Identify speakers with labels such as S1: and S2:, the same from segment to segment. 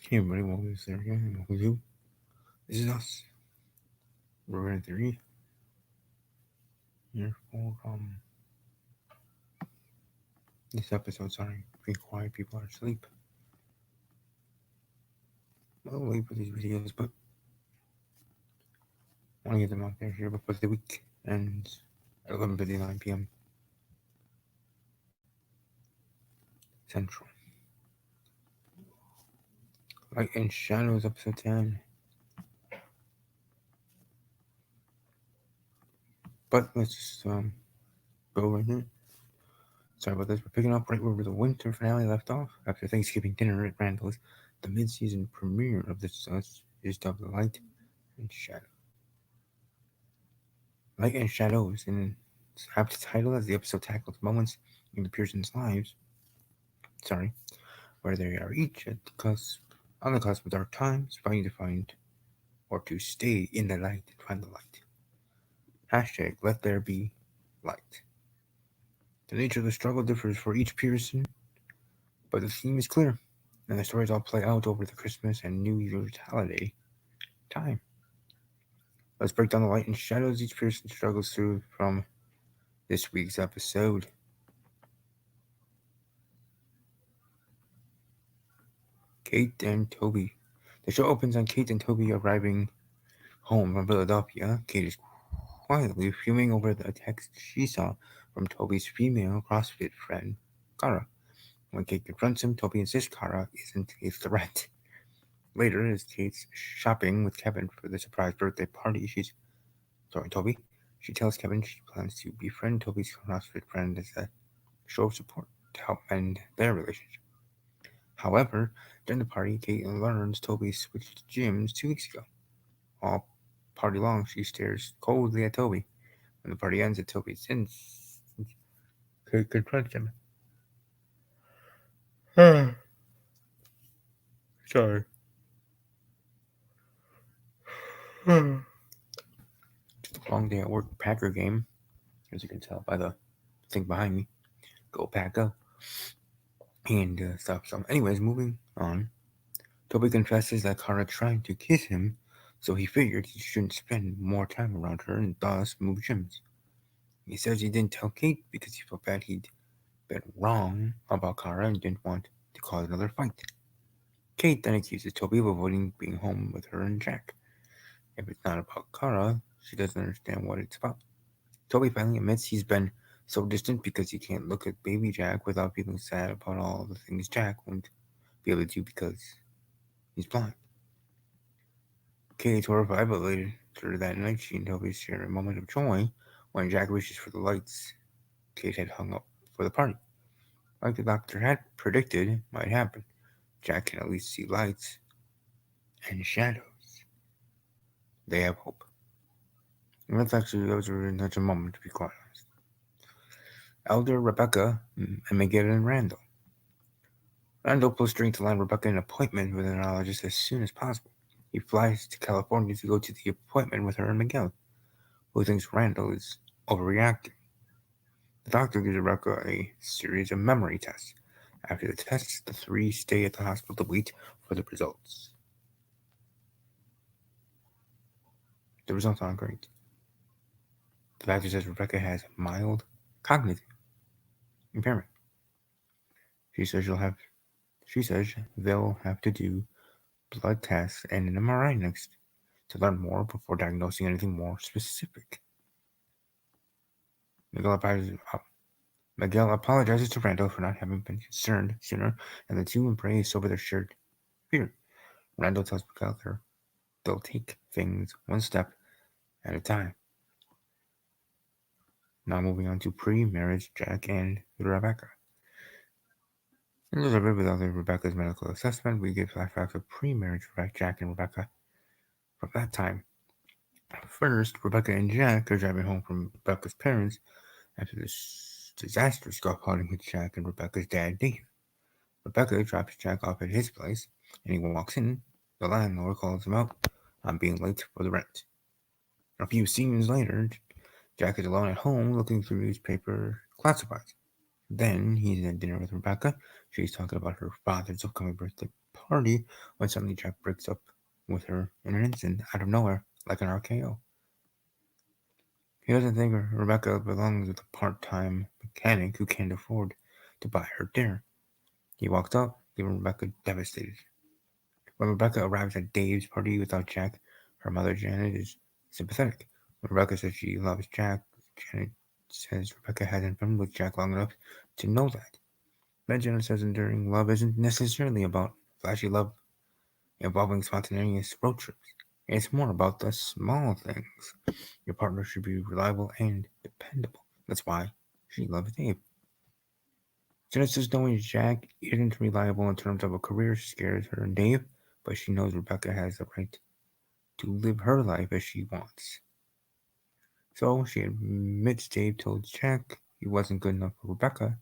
S1: Hey everybody, welcome to Sarah again, and welcome to This is Us. We're in theory here for this episode. Sorry, being quiet, people are asleep. A little late for these videos, but I want to get them out there here before the week ends at 11:59 p.m. Central. Light and Shadows, episode 10. But let's just go right in. Sorry about this. We're picking up right where the winter finale left off after Thanksgiving dinner at Randall's. The mid-season premiere of This Is Us is dubbed Light and Shadow. Light and Shadows, in its apt title, as the episode tackles moments in the Pearsons' lives, where they are each at the cusp, on the cusp of dark times, fighting to find or to stay in the light and find the light. Hashtag let there be light. The nature of the struggle differs for each Pearson, but the theme is clear, and the stories all play out over the Christmas and New Year's holiday time. Let's break down the light and shadows each Pearson struggles through from this week's episode. Kate and Toby. The show opens on Kate and Toby arriving home from Philadelphia. Kate is quietly fuming over the text she saw from Toby's female CrossFit friend, Kara. When Kate confronts him, Toby insists Kara isn't a threat. Later, as Kate's shopping with Kevin for the surprise birthday party, she's throwing Toby. She tells Kevin she plans to befriend Toby's CrossFit friend as a show of support to help end their relationship. However, during the party, Kate learns Toby switched gyms 2 weeks ago. All party long, she stares coldly at Toby. When the party ends, at Toby's ends, Kate confronts him. Sorry. Long day at work, Packer game, as you can tell by the thing behind me. Go Pack Go. And stuff. So, anyways, moving on. Toby confesses that Kara tried to kiss him, so he figured he shouldn't spend more time around her and thus move gyms. He says he didn't tell Kate because he felt bad he'd been wrong about Kara and didn't want to cause another fight. Kate then accuses Toby of avoiding being home with her and Jack. If it's not about Kara, she doesn't understand what it's about. Toby finally admits he's been so distant because he can't look at baby Jack without feeling sad about all the things Jack won't be able to do because he's blind. Kate's horrified, but later that night she and Toby share a moment of joy when Jack reaches for the lights Kate had hung up for the party. Like the doctor had predicted might happen, Jack can at least see lights and shadows. They have hope. And that was really such a moment, to be quite honest. Elder Rebecca and Miguel and Randall. Randall pulls string to land Rebecca an appointment with an neurologist as soon as possible. He flies to California to go to the appointment with her and Miguel, who thinks Randall is overreacting. The doctor gives Rebecca a series of memory tests. After the tests, the three stay at the hospital to wait for the results. The results aren't great. The doctor says Rebecca has mild cognitive impairment. She says she'll have she says they'll have to do blood tests and an MRI next to learn more before diagnosing anything more specific. Miguel apologizes, Miguel apologizes to Randall for not having been concerned sooner, and the two embrace over their shared fear. Randall tells Miguel they'll take things one step at a time. Now moving on to pre-marriage Jack and Rebecca. In a bit without Rebecca's medical assessment, we get flashbacks of pre-marriage Jack and Rebecca from that time. First, Rebecca and Jack are driving home from Rebecca's parents after this disastrous golf outing with Jack and Rebecca's dad, Dave. Rebecca drops Jack off at his place, and he walks in. The landlord calls him out on being late for the rent. A few scenes later, Jack is alone at home looking through newspaper classifieds. Then he's at dinner with Rebecca. She's talking about her father's upcoming birthday party when suddenly Jack breaks up with her in an instant, out of nowhere, like an RKO. He doesn't think Rebecca belongs with a part-time mechanic who can't afford to buy her dinner. He walks up, leaving Rebecca devastated. When Rebecca arrives at Dave's party without Jack, her mother Janet is sympathetic. When Rebecca says she loves Jack, Janet says Rebecca hasn't been with Jack long enough to know that. Then Janet says enduring love isn't necessarily about flashy love involving spontaneous road trips. It's more about the small things. Your partner should be reliable and dependable. That's why she loves Dave. Genesis knowing Jack isn't reliable in terms of a career scares her and Dave, but she knows Rebecca has the right to live her life as she wants. So she admits Dave told Jack he wasn't good enough for Rebecca.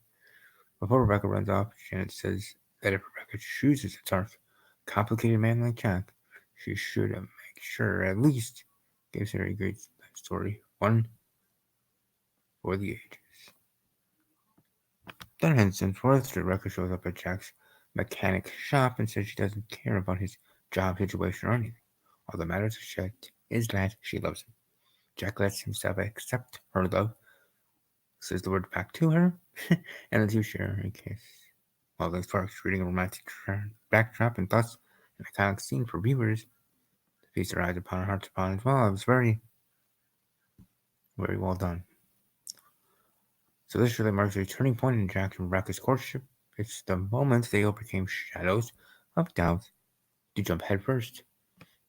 S1: Before Rebecca runs off, Janet says that if Rebecca chooses a dark, complicated man like Jack, she should make sure at least gives her a great life story, one for the ages. Then henceforth, Rebecca shows up at Jack's mechanic shop and says she doesn't care about his job situation or anything. All that matters is that she loves him. Jack lets himself accept her love, says the word back to her, and the two share a kiss. While the sparks reading a romantic backdrop and thus an iconic scene for viewers, the feast their eyes upon and hearts upon as well. It was very, very well done. So this really marks a turning point in Jack and Rebecca's courtship. It's the moment they overcame shadows of doubt to jump headfirst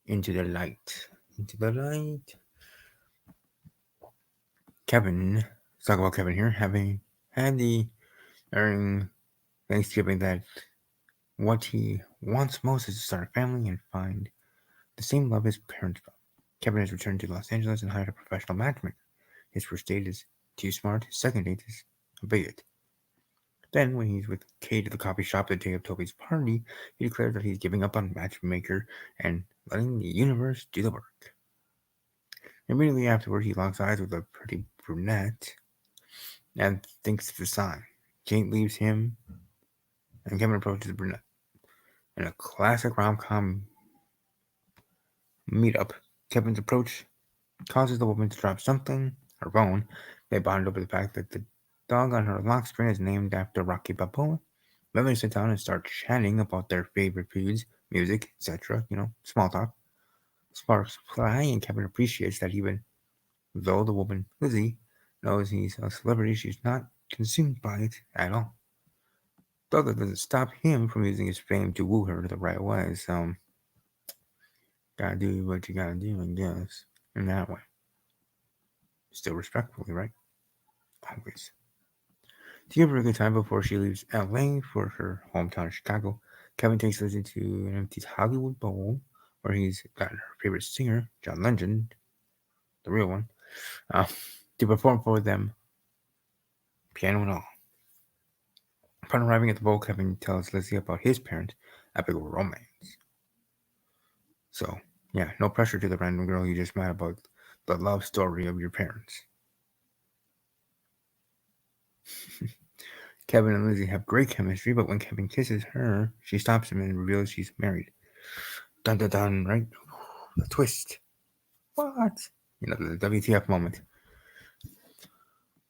S1: into the light. Into the light. Kevin, let's talk about Kevin here, having had the during Thanksgiving that what he wants most is to start a family and find the same love his parents found. Kevin has returned to Los Angeles and hired a professional matchmaker. His first date is too smart, his second date is a bigot. Then, when he's with Kate at the coffee shop the day of Toby's party, he declares that he's giving up on matchmaker and letting the universe do the work. Immediately afterward, he locks eyes with a pretty brunette and thinks it's a sign. Kate leaves him, and Kevin approaches the brunette. In a classic rom-com meetup, Kevin's approach causes the woman to drop something, her phone. They bond over the fact that the dog on her lock screen is named after Rocky Balboa. Then they sit down and start chatting about their favorite foods, music, etc. Small talk. Sparks fly, and Kevin appreciates that even though the woman, Lizzie, knows he's a celebrity, she's not consumed by it at all. Though that doesn't stop him from using his fame to woo her the right way, so gotta do what you gotta do, I guess, in that way. Still respectfully, right? Always. To give her a good time before she leaves LA for her hometown of Chicago, Kevin takes Lizzie to an empty Hollywood Bowl where he's got her favorite singer, John Legend, the real one, uh, to perform for them, piano and all. Upon arriving at the bowl, Kevin tells Lizzie about his parents' epic romance. So, yeah, no pressure to the random girl you just met about the love story of your parents. Kevin and Lizzie have great chemistry, but when Kevin kisses her, she stops him and reveals she's married. Dun dun dun, right? The twist. What? The WTF moment.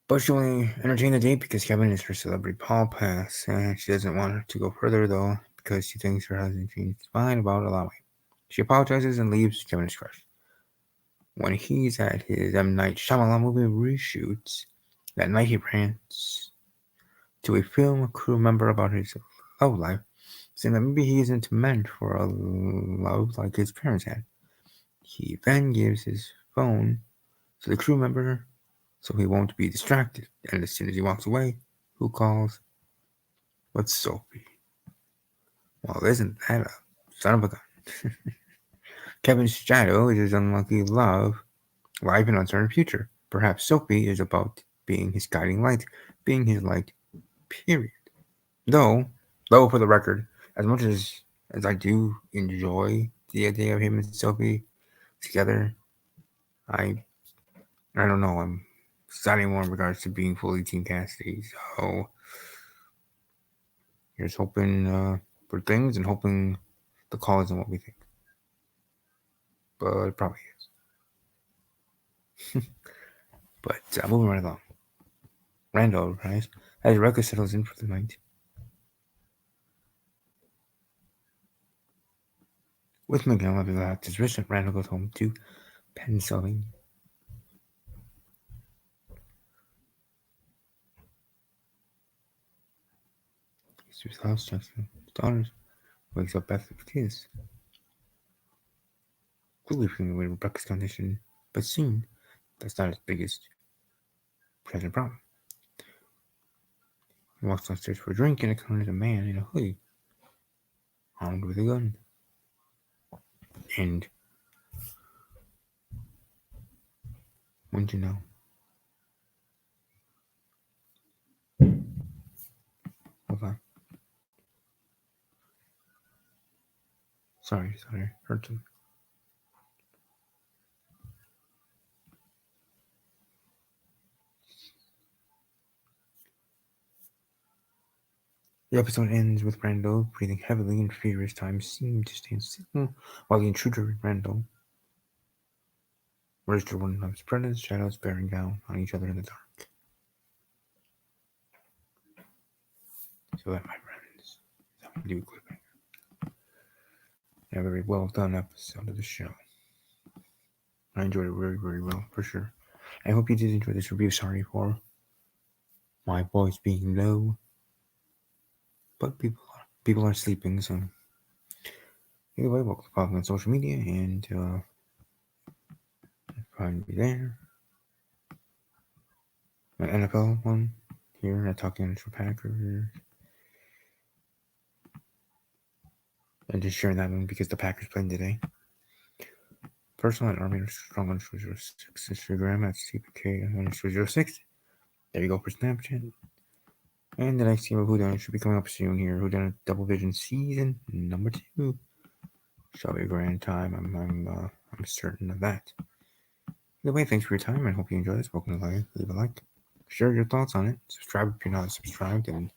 S1: But she only entertained the date because Kevin is her celebrity Paul pass, and she doesn't want her to go further though because she thinks her husband seems fine about allowing. She apologizes and leaves Kevin is crushed. When he's at his M. Night Shyamalan movie reshoots, that night he rants to a film crew member about his love life, saying that maybe he isn't meant for a love like his parents had. He then gives his phone to the crew member so he won't be distracted. And as soon as he walks away, who calls? But Sophie. Well, isn't that a son of a gun? Kevin's shadow is his unlucky love, life, and uncertain future. Perhaps Sophie is about being his guiding light, being his light, period. Though for the record, as much as I do enjoy the idea of him and Sophie together, I I don't know. I'm deciding more in regards to being fully Team Cassidy. So here's hoping for things and hoping the call isn't what we think, but it probably is. But moving right along. Randall arrives as Ruckus settles in for the night. With Miguel having left his restaurant, Randall goes home to Pennsylvania. He's to his house, checks on his daughters, wakes up Beth with kids. Clearly feeling away Rebecca's condition, but soon that's not his biggest present problem. He walks downstairs for a drink and encounters a man in a hoodie, armed with a gun. And wouldn't you know? Hold on. Sorry, hurt him. The episode ends with Randall breathing heavily and furious. Time seemed to stand still while the intruder and Randall registered one another's presence, shadows bearing down on each other in the dark. So that, my friends, is how we do clipping. A very well done episode of the show. I enjoyed it very, very well, for sure. I hope you did enjoy this review. Sorry for my voice being low, but people are sleeping, so either way, welcome to follow me on social media and find me there. My NFL one here at Talking for Packers. And just sharing that one because the Packers playing today. Personal at Army Strong _ 06. Instagram at CPK _ 06. There you go for Snapchat. And the next game of Whodunit should be coming up soon here. Whodunit Double Vision Season number 2. Shall be a grand time. I'm certain of that. Either way, thanks for your time. I hope you enjoyed this. Welcome to life. Leave a like. Share your thoughts on it. Subscribe if you're not subscribed, and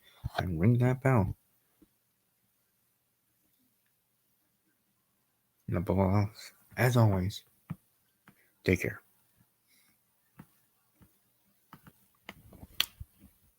S1: ring that bell. And above all else, as always, take care.